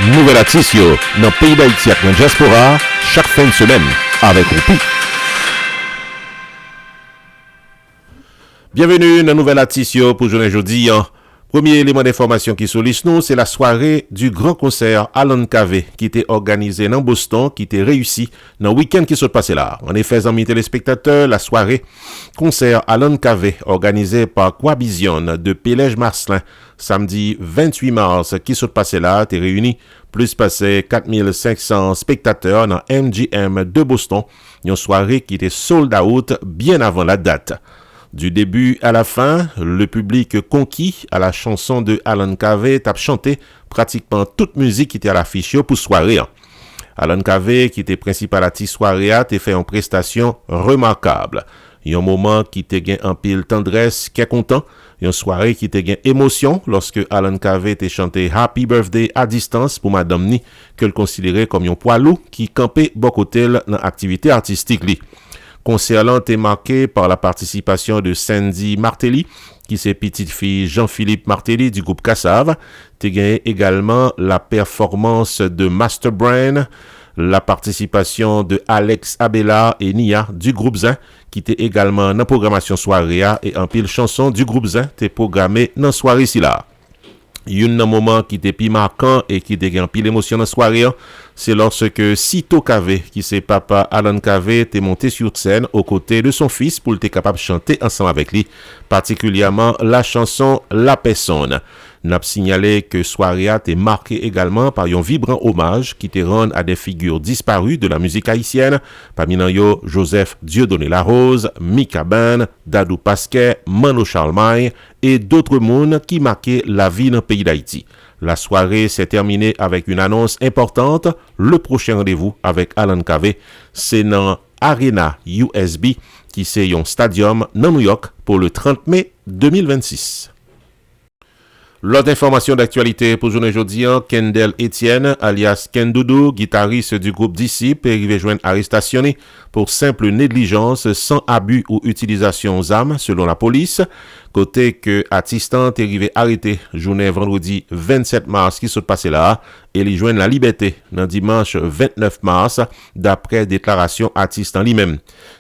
Nouvelle artiste dans le pays d'Haïti avec la diaspora chaque fin de semaine avec Roupi. Bienvenue dans Nouvelle artiste pour journée jeudi. Premier élément d'information qui sollicite nous, c'est la soirée du grand concert Alan Kave qui était organisé dans Boston, qui était réussi dans le week-end qui s'est passé là. En effet, amis téléspectateurs, la soirée concert Alan Kave organisé par Quabision de Pélège Marcelin samedi 28 mars qui s'est passé là, était réuni plus passé 4500 spectateurs dans MGM de Boston. Une soirée qui était sold out bien avant la date. Du début à la fin, le public conquis à la chanson de Alan Kave a chanté pratiquement toute musique qui était à l'affiche pour soirée. Alan Kave, qui était principal artiste soirée, a fait une prestation remarquable. Il y a un moment qui te gain en pile tendresse, qui est content. Il y a une soirée qui te gain émotion lorsque Alan Kave te chanté Happy Birthday à distance pour Madame Ni, que le considérait comme un poids lourd qui campait beaucoup dans l'activité artistique. Concert est marqué par la participation de Sandy Martelly, qui est petite fille Jean-Philippe Martelly du groupe Kassav. Tu gagné également la performance de Master Brain, la participation de Alex Abela et Nia du groupe Zin, qui était également dans la programmation soirée et en pile chanson du groupe Zin t'es programmé dans la soirée ici là. Un moment qui était plus marquant et qui était en pile émotion dans la soirée, c'est lorsque Sito Kave, qui c'est papa Alan Kave, était monté sur scène aux côtés de son fils pour être capable de chanter ensemble avec lui, particulièrement la chanson La Personne. N'a signalé que soirée a été marquée également par un vibrant hommage qui était rendu à des figures disparues de la musique haïtienne, parmi eux Joseph Dieudonné Larose, Mika Ben, Dadou Pasquet, Mano Charlemagne et d'autres mondes qui marquaient la vie dans le pays d'Haïti. La soirée s'est terminée avec une annonce importante. Le prochain rendez-vous avec Alan Kave, c'est dans Arena USB, qui c'est un stadium dans New York pour le 30 mai 2026. L'autre information d'actualité pour journée aujourd'hui, Kendall Etienne, alias Kendoudou, guitariste du groupe Disciple, est arrivé joindre arrestation pour simple négligence sans abus ou utilisation d'armes selon la police. Côté que assistant est arrivé arrêté journée vendredi 27 mars qui s'est passé là et il joint la liberté dans dimanche 29 mars d'après déclaration assistant lui-même.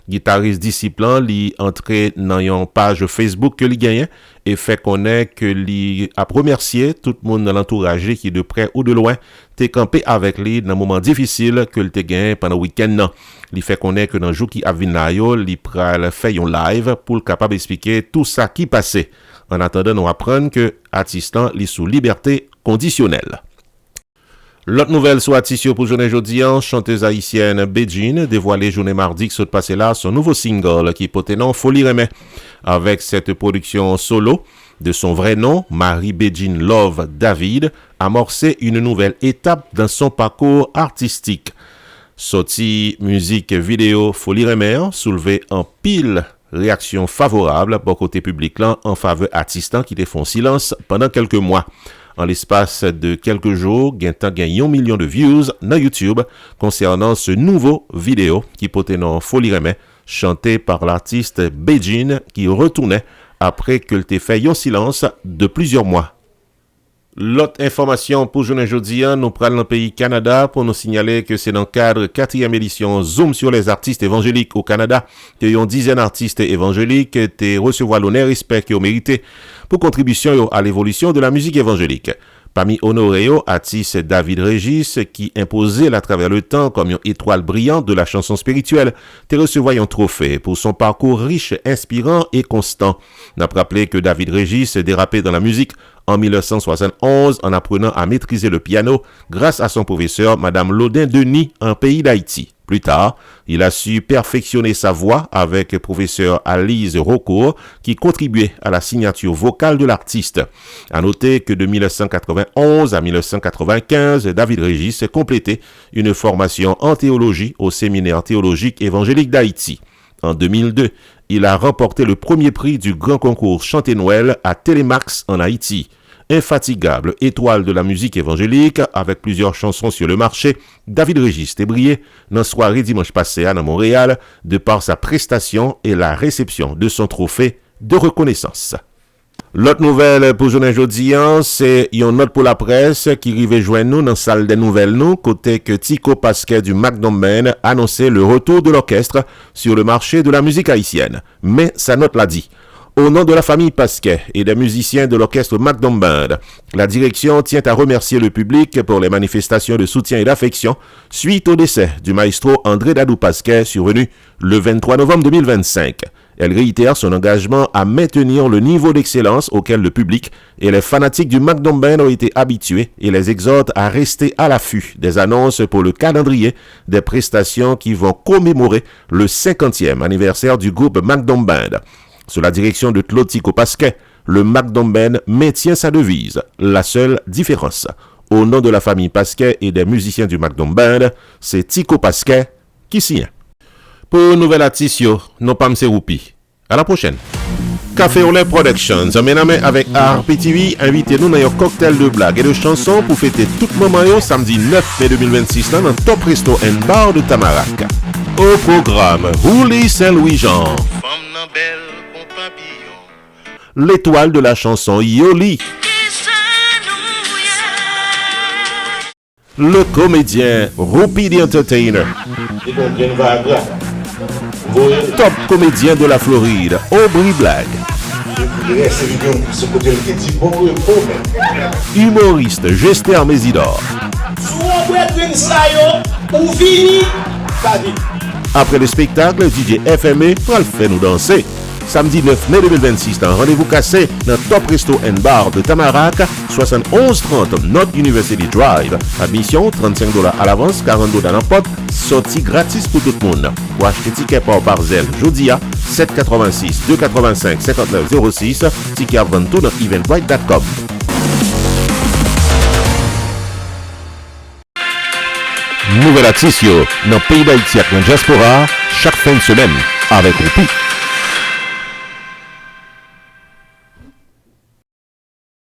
Guitariste discipline li entré dans une page Facebook que li gagne et fait connaître que li a remercié tout le monde dans l'entourage qui de près ou de loin t'est campé avec lui dans un moment difficile que le t'est gagné pendant le week-end. Il fait connaître que dans le jour qui a venu là, il pral fait un live pour capable expliquer tout ça qui passait. En attendant, nous apprenons que assistant li sous liberté conditionnelle. L'autre nouvelle sur artiste pour journée jeudi, chanteuse haïtienne Béjine dévoilé journée mardi qui s'est passé là son nouveau single qui portait nom Folie Remè. Avec cette production solo de son vrai nom, Marie Béjine Love David, amorcé une nouvelle étape dans son parcours artistique. Sorti musique vidéo Folie Remè, soulevé en pile réaction favorable pour côté public là en faveur artistes qui te font silence pendant quelques mois. En l'espace de quelques jours, gagne 1 million de views dans YouTube concernant ce nouveau vidéo qui portait nom Folie Remè, chanté par l'artiste Béjine qui retournait après que le fait un silence de plusieurs mois. L'autre information pour journée jeudi, nous prenons dans le pays Canada pour nous signaler que c'est dans le cadre 4e édition Zoom sur les artistes évangéliques au Canada que une dizaine d'artistes évangéliques étaient recevoir l'honneur et respect qu'ils ont mérité pour contribution à l'évolution de la musique évangélique. Parmi honorés, artiste David Régis, qui imposait à travers le temps comme une étoile brillante de la chanson spirituelle, te recevoir un trophée pour son parcours riche, inspirant et constant. N'a rappelé que David Régis dérapé dans la musique en 1971 en apprenant à maîtriser le piano grâce à son professeur Madame Laudin Denis en pays d'Haïti. Plus tard, il a su perfectionner sa voix avec professeur Alice Roccourt qui contribuait à la signature vocale de l'artiste. À noter que de 1991 à 1995, David Régis complété une formation en théologie au séminaire théologique évangélique d'Haïti. En 2002, il a remporté le premier prix du grand concours Chanter Noël à Télémax en Haïti. Infatigable étoile de la musique évangélique avec plusieurs chansons sur le marché, David Régis est brillé dans la soirée dimanche passé à Montréal de par sa prestation et la réception de son trophée de reconnaissance. L'autre nouvelle pour journée jeudi, c'est une note pour la presse qui arrive joindre nous dans la salle des nouvelles nous, côté que Tico Pasquet du McDonald's annonçait le retour de l'orchestre sur le marché de la musique haïtienne. Mais sa note l'a dit. Au nom de la famille Pasquet et des musiciens de l'orchestre McDonald's, la direction tient à remercier le public pour les manifestations de soutien et d'affection suite au décès du maestro André Dadou Pasquet survenu le 23 novembre 2025. Elle réitère son engagement à maintenir le niveau d'excellence auquel le public et les fanatiques du McDonald's ont été habitués et les exhorte à rester à l'affût des annonces pour le calendrier des prestations qui vont commémorer le 50e anniversaire du groupe McDonald's. Sous la direction de Claude Tico Pasquet, le McDonald's maintient sa devise, la seule différence. Au nom de la famille Pasquet et des musiciens du McDonald's, c'est Tico Pasquet qui signe. Pour Nouvelle Artiste, non pas M. Roupi. À la prochaine. Café Olé Productions, en main avec RPTV, invitez-nous dans un cocktail de blagues et de chansons pour fêter tout moment samedi 9 mai 2026 dans le Top Resto and Bar de Tamarack. Au programme, Roulis Saint-Louis-Jean. L'étoile de la chanson Yoli. Le comédien Roupi the Entertainer. Top comédien de la Floride, Aubrey Black. Humoriste Gester Mésidor. Après le spectacle, DJ FME va le faire nous danser. Samedi 9 mai 2026, un rendez-vous cassé dans Top Resto and Bar de Tamarack, 7130 North University Drive. Admission $35 à l'avance, $40 dans l'emporte. Sortie gratis pour tout le monde. Pour acheter ticket par Barzel, jeudi à 786 285 5906. Ticket à vendre tout dans eventbrite.com. Nouvelle artiste dans le pays d'Haïti avec la diaspora chaque fin de semaine avec Roupi.